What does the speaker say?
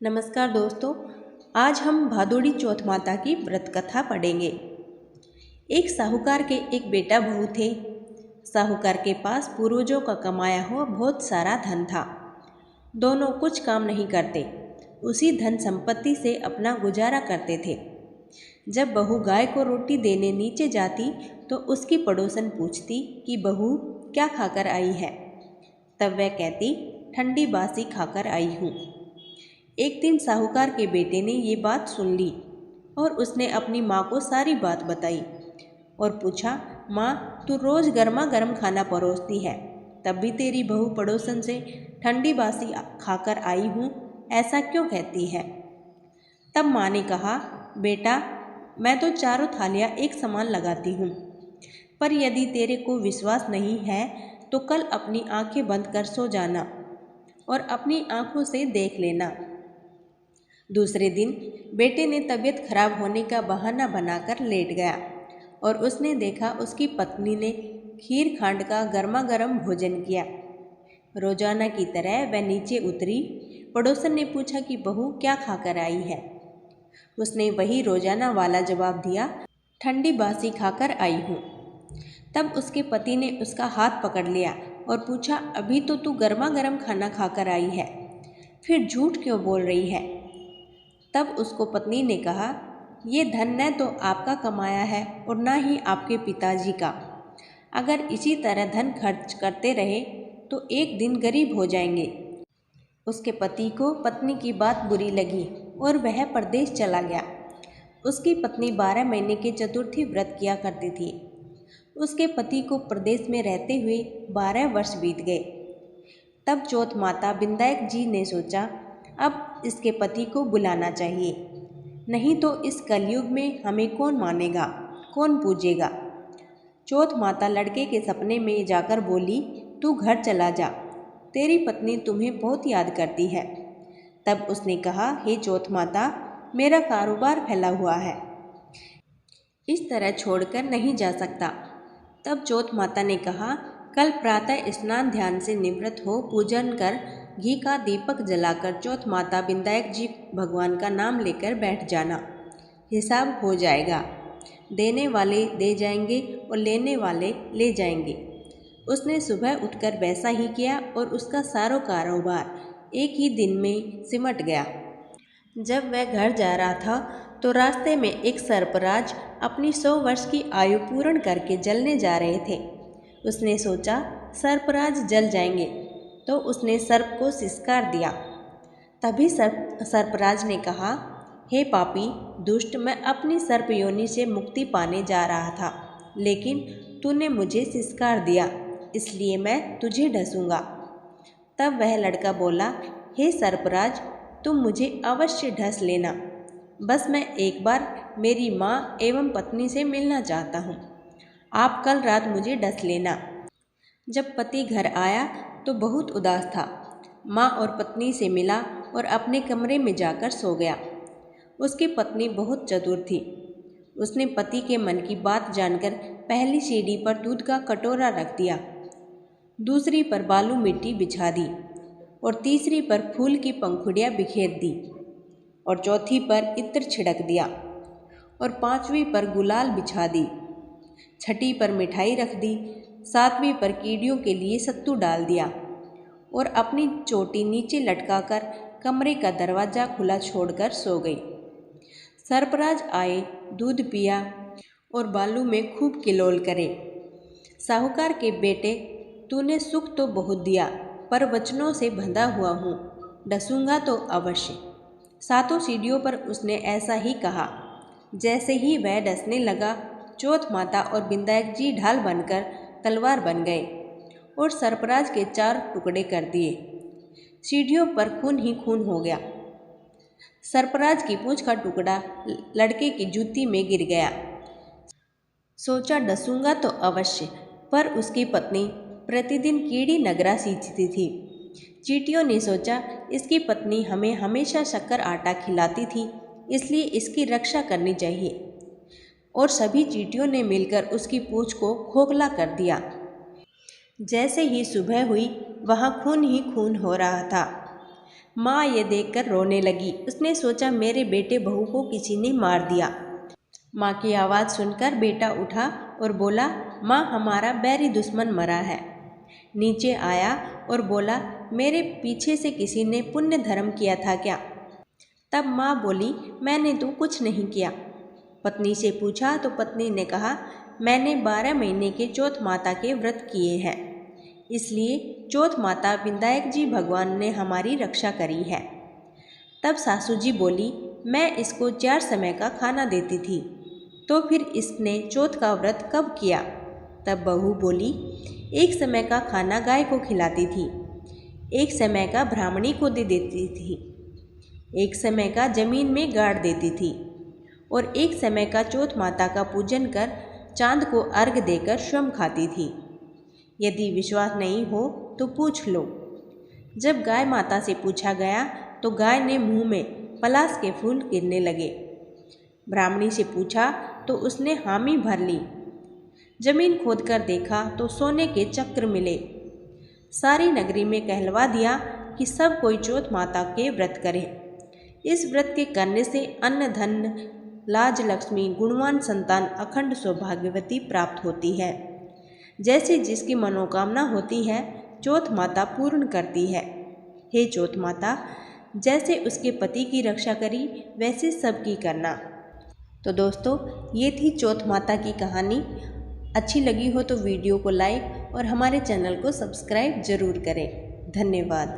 नमस्कार दोस्तों, आज हम भादोड़ी चौथ माता की व्रत कथा पढ़ेंगे। एक साहूकार के एक बेटा बहू थे। साहूकार के पास पूर्वजों का कमाया हुआ बहुत सारा धन था। दोनों कुछ काम नहीं करते, उसी धन संपत्ति से अपना गुजारा करते थे। जब बहू गाय को रोटी देने नीचे जाती तो उसकी पड़ोसन पूछती कि बहू क्या खाकर आई है। तब वह कहती, ठंडी बासी खाकर आई हूँ। एक दिन साहूकार के बेटे ने ये बात सुन ली और उसने अपनी माँ को सारी बात बताई और पूछा, माँ तू रोज़ गर्मा गर्म खाना परोसती है, तब भी तेरी बहू पड़ोसन से ठंडी बासी खाकर आई हूँ ऐसा क्यों कहती है। तब माँ ने कहा, बेटा मैं तो चारों थालियाँ एक समान लगाती हूँ, पर यदि तेरे को विश्वास नहीं है तो कल अपनी आंखें बंद कर सो जाना और अपनी आंखों से देख लेना। दूसरे दिन बेटे ने तबीयत खराब होने का बहाना बनाकर लेट गया और उसने देखा उसकी पत्नी ने खीर खांड का गर्मा गर्म भोजन किया। रोजाना की तरह वह नीचे उतरी। पड़ोसन ने पूछा कि बहू क्या खाकर आई है। उसने वही रोजाना वाला जवाब दिया, ठंडी बासी खाकर आई हूँ। तब उसके पति ने उसका हाथ पकड़ लिया और पूछा, अभी तो तू गर्मा गर्म खाना खाकर आई है, फिर झूठ क्यों बोल रही है। तब उसको पत्नी ने कहा, ये धन न तो आपका कमाया है और न ही आपके पिताजी का। अगर इसी तरह धन खर्च करते रहे तो एक दिन गरीब हो जाएंगे। उसके पति को पत्नी की बात बुरी लगी और वह परदेश चला गया। उसकी पत्नी 12 महीने के चतुर्थी व्रत किया करती थी। उसके पति को प्रदेश में रहते हुए 12 वर्ष बीत गए। तब चौथ माता बिंदायक जी ने सोचा, अब इसके पति को बुलाना चाहिए, नहीं तो इस कलयुग में हमें कौन मानेगा, कौन पूजेगा। चौथ माता लड़के के सपने में जाकर बोली, तू घर चला जा, तेरी पत्नी तुम्हें बहुत याद करती है। तब उसने कहा, हे चौथ माता, मेरा कारोबार फैला हुआ है, इस तरह छोड़कर नहीं जा सकता। तब चौथ माता ने कहा, कल प्रातः स्नान ध्यान से निवृत्त हो पूजन कर घी का दीपक जलाकर चौथ माता बिंदायक जी भगवान का नाम लेकर बैठ जाना, हिसाब हो जाएगा। देने वाले दे जाएंगे और लेने वाले ले जाएंगे। उसने सुबह उठकर वैसा ही किया और उसका सारा कारोबार एक ही दिन में सिमट गया। जब वह घर जा रहा था तो रास्ते में एक सर्पराज अपनी 100 वर्ष की आयु पूर्ण करके जलने जा रहे थे। उसने सोचा, सर्पराज जल जाएंगे, तो उसने सर्प को सिसकार दिया। तभी सर्पराज ने कहा, हे पापी दुष्ट, मैं अपनी सर्प योनि से मुक्ति पाने जा रहा था, लेकिन तूने मुझे सिसकार दिया, इसलिए मैं तुझे ढसूंगा। तब वह लड़का बोला, हे सर्पराज, तुम मुझे अवश्य ढस लेना, बस मैं एक बार मेरी माँ एवं पत्नी से मिलना चाहता हूँ। आप कल रात मुझे ढस लेना। जब पति घर आया तो बहुत उदास था। माँ और पत्नी से मिला और अपने कमरे में जाकर सो गया। उसकी पत्नी बहुत चतुर थी। उसने पति के मन की बात जानकर पहली सीढ़ी पर दूध का कटोरा रख दिया, दूसरी पर बालू मिट्टी बिछा दी और तीसरी पर फूल की पंखुड़ियाँ बिखेर दी और चौथी पर इत्र छिड़क दिया और पांचवी पर गुलाल बिछा दी, छठी पर मिठाई रख दी, सातवीं पर कीड़ियों के लिए सत्तू डाल दिया और अपनी चोटी नीचे लटकाकर कमरे का दरवाज़ा खुला छोड़कर सो गई। सर्पराज आए, दूध पिया और बालू में खूब किलोल करे। साहूकार के बेटे, तूने सुख तो बहुत दिया, पर वचनों से बंधा हुआ हूँ, डसूंगा तो अवश्य। सातों सीढ़ियों पर उसने ऐसा ही कहा। जैसे ही वह डसने लगा, चौथ माता और बिंदायक जी ढाल बनकर तलवार बन गए और सर्पराज के 4 टुकड़े कर दिए। सीढ़ियों पर खून ही खून हो गया। सर्पराज की पूंछ का टुकड़ा लड़के की जूती में गिर गया। सोचा, डसूंगा तो अवश्य, पर उसकी पत्नी प्रतिदिन कीड़ी नगरा सींचती थी। चींटियों ने सोचा, इसकी पत्नी हमें हमेशा शक्कर आटा खिलाती थी, इसलिए इसकी रक्षा करनी चाहिए, और सभी चींटियों ने मिलकर उसकी पूंछ को खोखला कर दिया। जैसे ही सुबह हुई, वहाँ खून ही खून हो रहा था। माँ ये देखकर रोने लगी। उसने सोचा मेरे बेटे बहू को किसी ने मार दिया। माँ की आवाज़ सुनकर बेटा उठा और बोला, माँ हमारा बैरी दुश्मन मरा है। नीचे आया और बोला, मेरे पीछे से किसी ने पुण्य धर्म किया था क्या? तब माँ बोली, मैंने तो कुछ नहीं किया। पत्नी से पूछा तो पत्नी ने कहा, मैंने 12 महीने के चौथ माता के व्रत किए हैं, इसलिए चौथ माता विनायक जी भगवान ने हमारी रक्षा करी है। तब सासू जी बोली, मैं इसको 4 समय का खाना देती थी, तो फिर इसने चौथ का व्रत कब किया? तब बहू बोली, 1 समय का खाना गाय को खिलाती थी, 1 समय का ब्राह्मणी को दे देती थी, 1 समय का जमीन में गाड़ देती थी और 1 समय का चौथ माता का पूजन कर चांद को अर्घ देकर श्रम खाती थी। यदि विश्वास नहीं हो तो पूछ लो। जब गाय माता से पूछा गया तो गाय ने मुंह में पलाश के फूल गिरने लगे। ब्राह्मणी से पूछा तो उसने हामी भर ली। जमीन खोदकर देखा तो सोने के चक्र मिले। सारी नगरी में कहलवा दिया कि सब कोई चौथ माता के व्रत करे। इस व्रत के करने से अन्न धन लाज लक्ष्मी गुणवान संतान अखंड सौभाग्यवती प्राप्त होती है। जैसे जिसकी मनोकामना होती है चौथ माता पूर्ण करती है। हे चौथ माता, जैसे उसके पति की रक्षा करी वैसे सबकी करना। तो दोस्तों, ये थी चौथ माता की कहानी। अच्छी लगी हो तो वीडियो को लाइक और हमारे चैनल को सब्सक्राइब ज़रूर करें। धन्यवाद।